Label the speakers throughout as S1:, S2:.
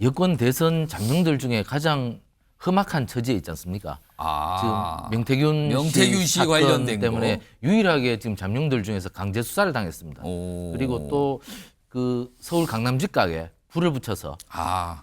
S1: 여권 대선 잠룡들 중에 가장 험악한 처지에 있지 않습니까? 지금 명태균 씨 사건
S2: 관련된
S1: 때문에
S2: 거.
S1: 유일하게 지금 잠룡들 중에서 강제 수사를 당했습니다. 그리고 또 그 서울 강남 집각에 불을 붙여서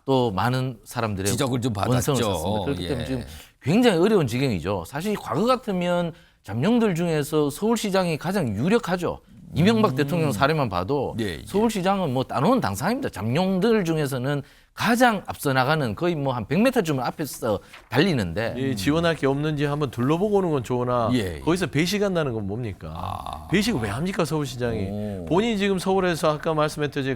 S1: 또 많은 사람들의
S2: 지적을 좀
S1: 원성을
S2: 받았죠.
S1: 샀습니다. 그렇기 때문에
S2: 예.
S1: 지금 굉장히 어려운 지경이죠. 사실 과거 같으면 잠룡들 중에서 서울시장이 가장 유력하죠. 이명박 대통령 사례만 봐도
S2: 예.
S1: 서울시장은 뭐 따놓은 당상입니다. 잠룡들 중에서는 가장 앞서 나가는 거의 뭐 한 100m쯤 앞에서 달리는데
S3: 예, 지원할 게 없는지 한번 둘러보고 오는 건 좋으나
S2: 예.
S3: 거기서 배식한다는 건 뭡니까? 배식을 왜 합니까 서울시장이?
S2: 오.
S3: 본인이 지금 서울에서 아까 말씀했듯이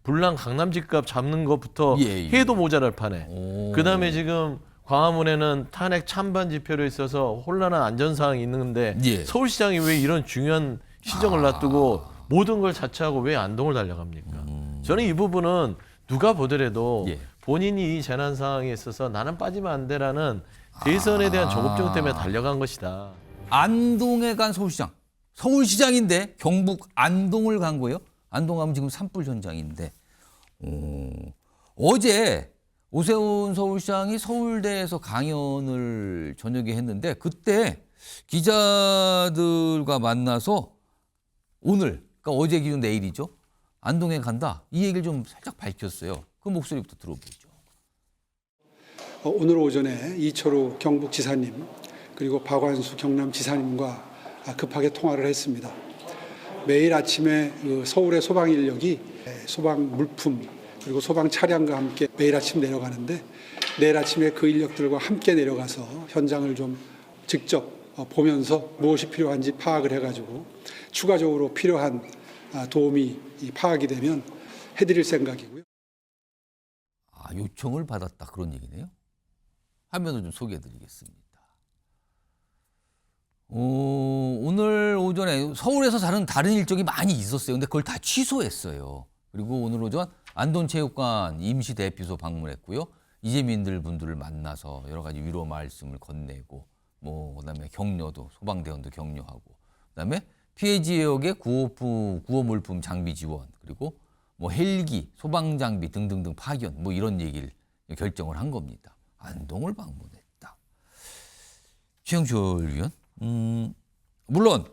S3: 불량 강남 집값 잡는 것부터
S2: 예.
S3: 해도 모자랄 판에
S2: 오.
S3: 그다음에 지금 광화문에는 탄핵 찬반 집회로 있어서 혼란한 안전사항이 있는데
S2: 예.
S3: 서울시장이 왜 이런 중요한 시정을 놔두고 모든 걸 자처하고 왜 안동을 달려갑니까? 저는 이 부분은 누가 보더라도
S2: 예.
S3: 본인이 이 재난 상황에 있어서 나는 빠지면 안 돼라는 대선에 대한 조급증 때문에 달려간 것이다.
S2: 안동에 간 서울시장. 서울시장인데 경북 안동을 간 거예요. 안동 가면 지금 산불 현장인데. 어제 오세훈 서울시장이 서울대에서 강연을 저녁에 했는데 그때 기자들과 만나서 오늘, 그러니까 어제 기준 내일이죠. 안동에 간다. 이 얘기를 좀 살짝 밝혔어요. 그 목소리부터 들어보죠.
S4: 오늘 오전에 이철우 경북지사님 그리고 박완수 경남지사님과 급하게 통화를 했습니다. 매일 아침에 서울의 소방 인력이 소방 물품 그리고 소방 차량과 함께 매일 아침 내려가는데 내일 아침에 그 인력들과 함께 내려가서 현장을 좀 직접 보면서 무엇이 필요한지 파악을 해가지고 추가적으로 필요한 도움이 파악이 되면 해드릴 생각이고요.
S2: 요청을 받았다 그런 얘기네요. 화면을 좀 소개해드리겠습니다. 오늘 오전에 서울에서 다른 일정이 많이 있었어요. 근데 그걸 다 취소했어요. 그리고 오늘 오전 안동체육관 임시대피소 방문했고요. 이재민들 분들을 만나서 여러 가지 위로 말씀을 건네고 그다음에 격려도 소방대원도 격려하고 그다음에 피해 지역의 구호 물품 장비 지원 그리고 헬기, 소방 장비 등등등 파견 이런 얘기를 결정을 한 겁니다. 안동을 방문했다. 최영철 위원, 물론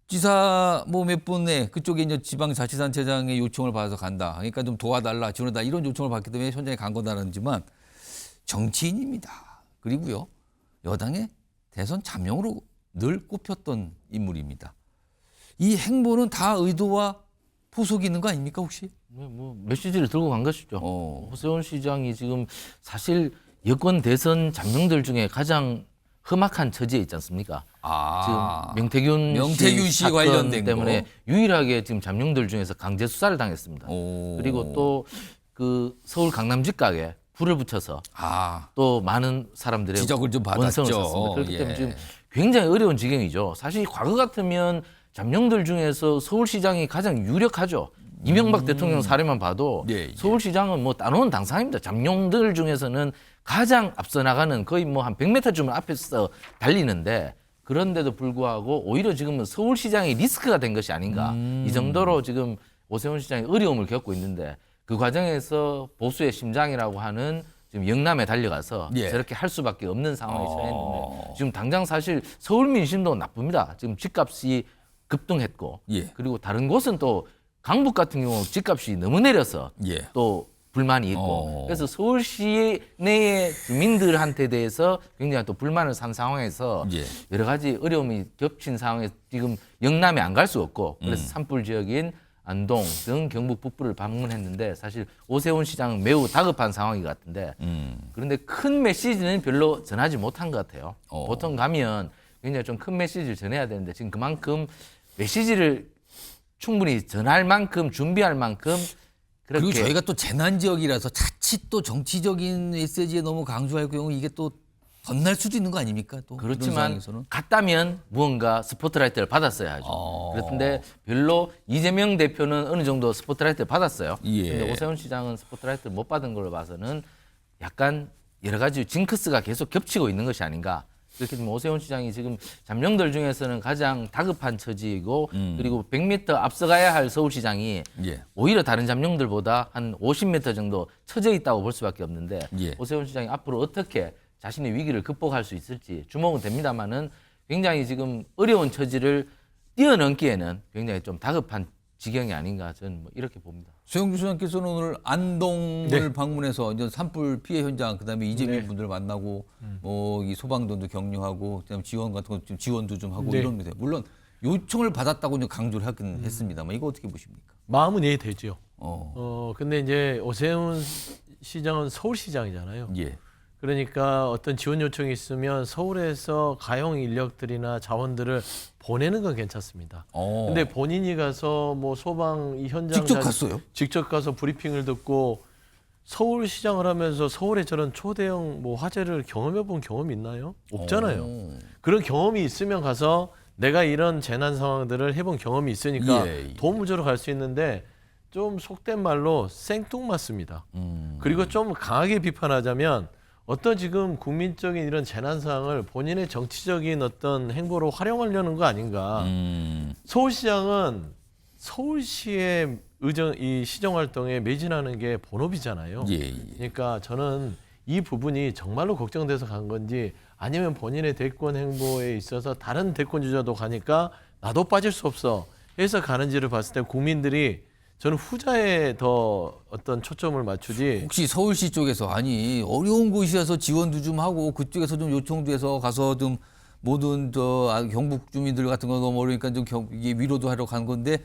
S2: 경북지사 몇 분의 그쪽에 이제 지방자치단체장의 요청을 받아서 간다. 그러니까 좀 도와달라, 지원해달라 이런 요청을 받기 때문에 현장에 간 거다라지만 정치인입니다. 그리고요 여당의 대선 잠룡으로 늘 꼽혔던 인물입니다. 이 행보는 다 의도와 포석이 있는 거 아닙니까 혹시?
S1: 메시지를 들고 간 것이죠. 오세훈 시장이 지금 사실 여권 대선 잠룡들 중에 가장 험악한 처지에 있지 않습니까? 지금 명태균 씨 사건
S2: 관련된
S1: 때문에
S2: 거.
S1: 유일하게 지금 잠룡들 중에서 강제 수사를 당했습니다. 그리고 또 그 서울 강남 집각에 불을 붙여서 또 많은 사람들의
S2: 지적을 좀 받았죠.
S1: 원성을 샀습니다. 그렇기
S2: 예.
S1: 때문에 지금 굉장히 어려운 지경이죠. 사실 과거 같으면 잠룡들 중에서 서울시장이 가장 유력하죠. 이명박 대통령 사례만 봐도
S2: 예.
S1: 서울시장은 뭐 따놓은 당상입니다. 잠룡들 중에서는 가장 앞서 나가는 거의 뭐 한 100m쯤 앞에서 달리는데 그런데도 불구하고 오히려 지금은 서울시장이 리스크가 된 것이 아닌가. 이 정도로 지금 오세훈 시장이 어려움을 겪고 있는데 그 과정에서 보수의 심장이라고 하는 지금 영남에 달려가서 저렇게 할 수밖에 없는 상황에 처했는데 지금 당장 사실 서울 민심도 나쁩니다. 지금 집값이 급등했고 그리고 다른 곳은 또 강북 같은 경우 집값이 너무 내려서 또 불만이 있고 그래서 서울시 내의 주민들한테 대해서 굉장히 또 불만을 산 상황에서 여러 가지 어려움이 겹친 상황에서 지금 영남에 안 갈 수 없고 그래서 산불 지역인 안동 등 경북 북부를 방문했는데 사실 오세훈 시장은 매우 다급한 상황인 것 같은데 그런데 큰 메시지는 별로 전하지 못한 것 같아요. 보통 가면 굉장히 좀 큰 메시지를 전해야 되는데 지금 그만큼 메시지를 충분히 전할 만큼 준비할 만큼 그렇게
S2: 그리고 저희가 또 재난 지역이라서 자칫 또 정치적인 메시지에 너무 강조할 경우 이게 또 덧날 수도 있는 거 아닙니까? 또
S1: 그렇지만 갔다면 무언가 스포트라이트를 받았어야 하죠. 그런데 별로 이재명 대표는 어느 정도 스포트라이트를 받았어요. 그런데 오세훈 시장은 스포트라이트를 못 받은 걸로 봐서는 약간 여러 가지 징크스가 계속 겹치고 있는 것이 아닌가. 그렇게 되면 오세훈 시장이 지금 잠룡들 중에서는 가장 다급한 처지이고 그리고 100m 앞서가야 할 서울시장이
S2: 예.
S1: 오히려 다른 잠룡들보다 한 50m 정도 처져 있다고 볼 수밖에 없는데
S2: 예.
S1: 오세훈 시장이 앞으로 어떻게 자신의 위기를 극복할 수 있을지 주목은 됩니다만은 굉장히 지금 어려운 처지를 뛰어넘기에는 굉장히 좀 다급한 지경이 아닌가 저는 뭐 이렇게 봅니다.
S2: 최영주 소장께서는 오늘 안동을
S3: 네.
S2: 방문해서 이제 산불 피해 현장, 그다음에 이재민
S3: 네.
S2: 분들 만나고 이 소방관도 격려하고, 그다음에 지원 같은 거 좀 지원도 좀 하고
S3: 네.
S2: 이럽니다. 물론 요청을 받았다고 좀 강조를 하긴 했습니다만 이거 어떻게 보십니까?
S3: 마음은 이해되죠.
S2: 어,
S3: 근데 이제 오세훈 시장은 서울시장이잖아요.
S2: 예,
S3: 그러니까 어떤 지원 요청이 있으면 서울에서 가용 인력들이나 자원들을 보내는 건 괜찮습니다. 근데 본인이 가서 뭐 소방 이 현장
S2: 직접 갔어요?
S3: 직접 가서 브리핑을 듣고 서울시장을 하면서 서울에 저런 초대형 뭐 화재를 경험해 본 경험이 있나요? 없잖아요. 그런 경험이 있으면 가서 내가 이런 재난 상황들을 해본 경험이 있으니까
S2: 예, 예.
S3: 도움을 주러 갈 수 있는데 좀 속된 말로 생뚱맞습니다. 그리고 좀 강하게 비판하자면 어떤 지금 국민적인 이런 재난 상황을 본인의 정치적인 어떤 행보로 활용하려는 거 아닌가. 서울시장은 서울시의 이 시정 활동에 매진하는 게 본업이잖아요.
S2: 예, 예.
S3: 그러니까 저는 이 부분이 정말로 걱정돼서 간 건지 아니면 본인의 대권 행보에 있어서 다른 대권 주자도 가니까 나도 빠질 수 없어 해서 가는지를 봤을 때 국민들이 저는 후자에 더 어떤 초점을 맞추지.
S2: 혹시 서울시 쪽에서 아니 어려운 곳이어서 지원도 좀 하고 그쪽에서 좀 요청도 해서 가서 좀 모든 경북 주민들 같은 거 너무 어려우니까 좀 이게 위로도 하러 간 건데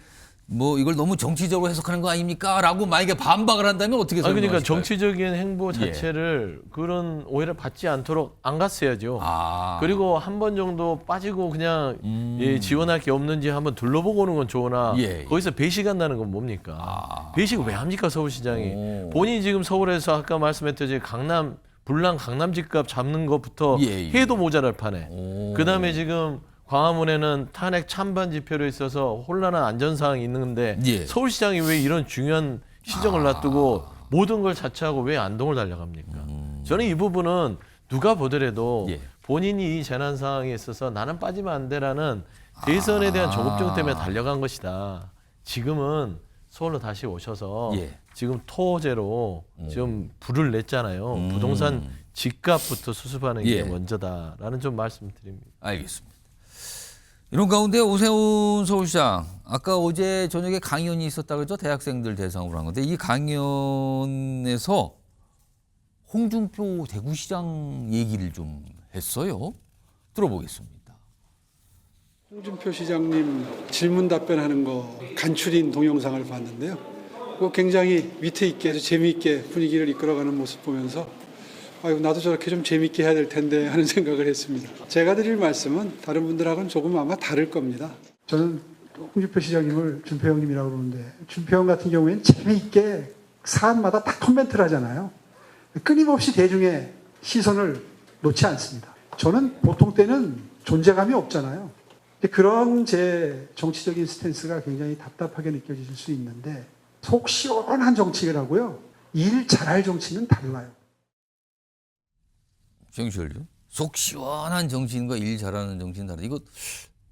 S2: 뭐 이걸 너무 정치적으로 해석하는 거 아닙니까? 라고 만약에 반박을 한다면 어떻게 설명하실까요?
S3: 그러니까 정치적인 행보 자체를 그런 오해를 받지 않도록 안 갔어야죠. 그리고 한 번 정도 빠지고 그냥 지원할 게 없는지 한번 둘러보고 오는 건 좋으나
S2: 예, 예.
S3: 거기서 배식한다는 건 뭡니까? 배식을 왜 합니까 서울시장이? 본인이 지금 서울에서 아까 말씀했듯이 불난 강남 집값 잡는 것부터
S2: 예, 예.
S3: 해도 모자랄 판에 그다음에 지금 광화문에는 탄핵 찬반 집회로 있어서 혼란한 안전 상황이 있는데
S2: 예.
S3: 서울시장이 왜 이런 중요한 시정을 놔두고 모든 걸 자처하고 왜 안동을 달려갑니까? 저는 이 부분은 누가 보더라도
S2: 예.
S3: 본인이 이 재난 상황에 있어서 나는 빠지면 안 돼라는 대선에 대한 조급증 때문에 달려간 것이다. 지금은 서울로 다시 오셔서
S2: 예.
S3: 지금 토제로 지금 불을 냈잖아요. 부동산 집값부터 수습하는 게
S2: 예.
S3: 먼저다라는 좀 말씀드립니다.
S2: 알겠습니다. 이런 가운데 오세훈 서울시장 아까 어제 저녁에 강연이 있었다 그러죠? 대학생들 대상으로 한 건데 이 강연에서 홍준표 대구시장 얘기를 좀 했어요. 들어보겠습니다.
S4: 홍준표 시장님 질문 답변하는 거 간추린 동영상을 봤는데요. 그거 굉장히 위트 있게 아주 재미있게 분위기를 이끌어가는 모습 보면서 아유 나도 저렇게 좀 재미있게 해야 될 텐데 하는 생각을 했습니다. 제가 드릴 말씀은 다른 분들하고는 조금 아마 다를 겁니다. 저는 홍준표 시장님을 준표 형님이라고 그러는데 준표 형 같은 경우에는 재미있게 사안마다 딱 코멘트를 하잖아요. 끊임없이 대중의 시선을 놓지 않습니다. 저는 보통 때는 존재감이 없잖아요. 그런 제 정치적인 스탠스가 굉장히 답답하게 느껴질 수 있는데 속 시원한 정치를 하고요. 일 잘할 정치는 달라요.
S2: 정치열죠. 속 시원한 정치인과 일 잘하는 정치인 다르다. 이거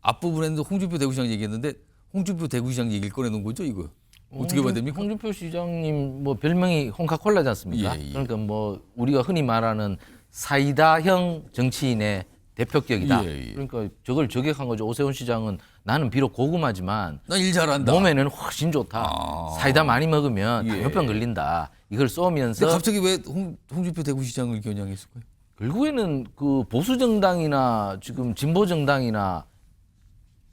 S2: 앞부분에는 홍준표 대구시장 얘기했는데 홍준표 대구시장 얘기를 꺼내놓은 거죠, 이거? 어떻게 봐야 됩니까?
S1: 홍준표 시장님 뭐 별명이 홍카콜라지 않습니까?
S2: 예, 예.
S1: 그러니까 뭐 우리가 흔히 말하는 사이다형 정치인의 대표격이다.
S2: 예, 예.
S1: 그러니까 저걸 저격한 거죠. 오세훈 시장은 나는 비록 고구마지만
S2: 나 일 잘한다.
S1: 몸에는 훨씬 좋다. 사이다 많이 먹으면
S2: 예.
S1: 당뇨병 걸린다. 이걸 쏘면서
S2: 근데 갑자기 왜 홍준표 대구시장을 겨냥했을까요?
S1: 결국에는 그 보수 정당이나 지금 진보 정당이나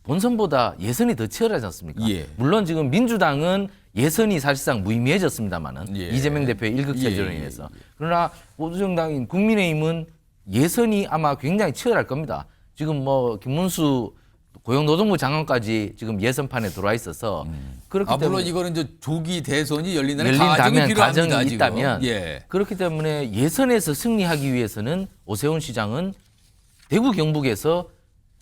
S1: 본선보다 예선이 더 치열하지 않습니까?
S2: 예.
S1: 물론 지금 민주당은 예선이 사실상 무의미해졌습니다만은
S2: 예.
S1: 이재명 대표의 일극체제로
S2: 예, 예,
S1: 인해서. 그러나 보수 정당인 국민의힘은 예선이 아마 굉장히 치열할 겁니다. 지금 뭐 김문수 고용노동부 장관까지 지금 예선판에 들어와 있어서 그렇기 때문에
S2: 물론 이거는 이제 조기 대선이 열린다는 가정이
S1: 열린다면
S2: 필요합니다.
S1: 가정이
S2: 지금.
S1: 있다면
S2: 예.
S1: 그렇기 때문에 예선에서 승리하기 위해서는 오세훈 시장은 대구 경북에서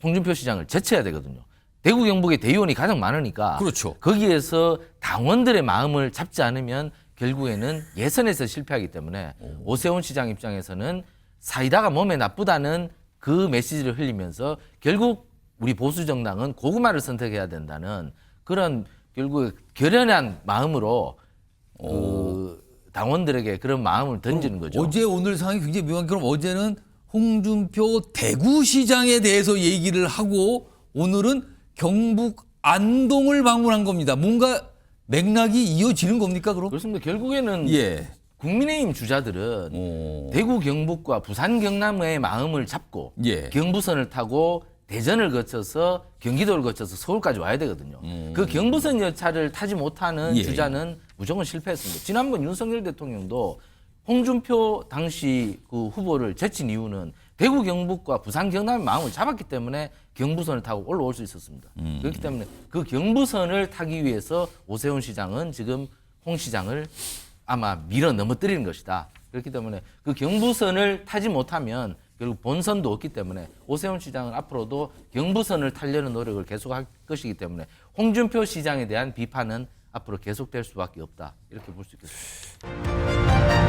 S1: 홍준표 시장을 제쳐야 되거든요. 대구 경북의 대의원이 가장 많으니까
S2: 그렇죠.
S1: 거기에서 당원들의 마음을 잡지 않으면 결국에는 예선에서 실패하기 때문에 오세훈 시장 입장에서는 사이다가 몸에 나쁘다는 그 메시지를 흘리면서 결국 우리 보수 정당은 고구마를 선택해야 된다는 그런 결국 결연한 마음으로 그 당원들에게 그런 마음을 던지는 거죠.
S2: 어제 오늘 상황이 굉장히 묘한 게 그럼 어제는 홍준표 대구시장에 대해서 얘기를 하고 오늘은 경북 안동을 방문한 겁니다. 뭔가 맥락이 이어지는 겁니까 그럼?
S1: 그렇습니다. 결국에는
S2: 예.
S1: 국민의힘 주자들은 대구 경북과 부산 경남의 마음을 잡고
S2: 예.
S1: 경부선을 타고 대전을 거쳐서 경기도를 거쳐서 서울까지 와야 되거든요. 그 경부선 열차를 타지 못하는
S2: 예.
S1: 주자는 무조건 실패했습니다. 지난번 윤석열 대통령도 홍준표 당시 그 후보를 제친 이유는 대구 경북과 부산 경남의 마음을 잡았기 때문에 경부선을 타고 올라올 수 있었습니다. 그렇기 때문에 그 경부선을 타기 위해서 오세훈 시장은 지금 홍 시장을 아마 밀어 넘어뜨리는 것이다. 그렇기 때문에 그 경부선을 타지 못하면 결국 본선도 없기 때문에 오세훈 시장은 앞으로도 경부선을 타려는 노력을 계속할 것이기 때문에 홍준표 시장에 대한 비판은 앞으로 계속될 수밖에 없다. 이렇게 볼 수 있겠습니다.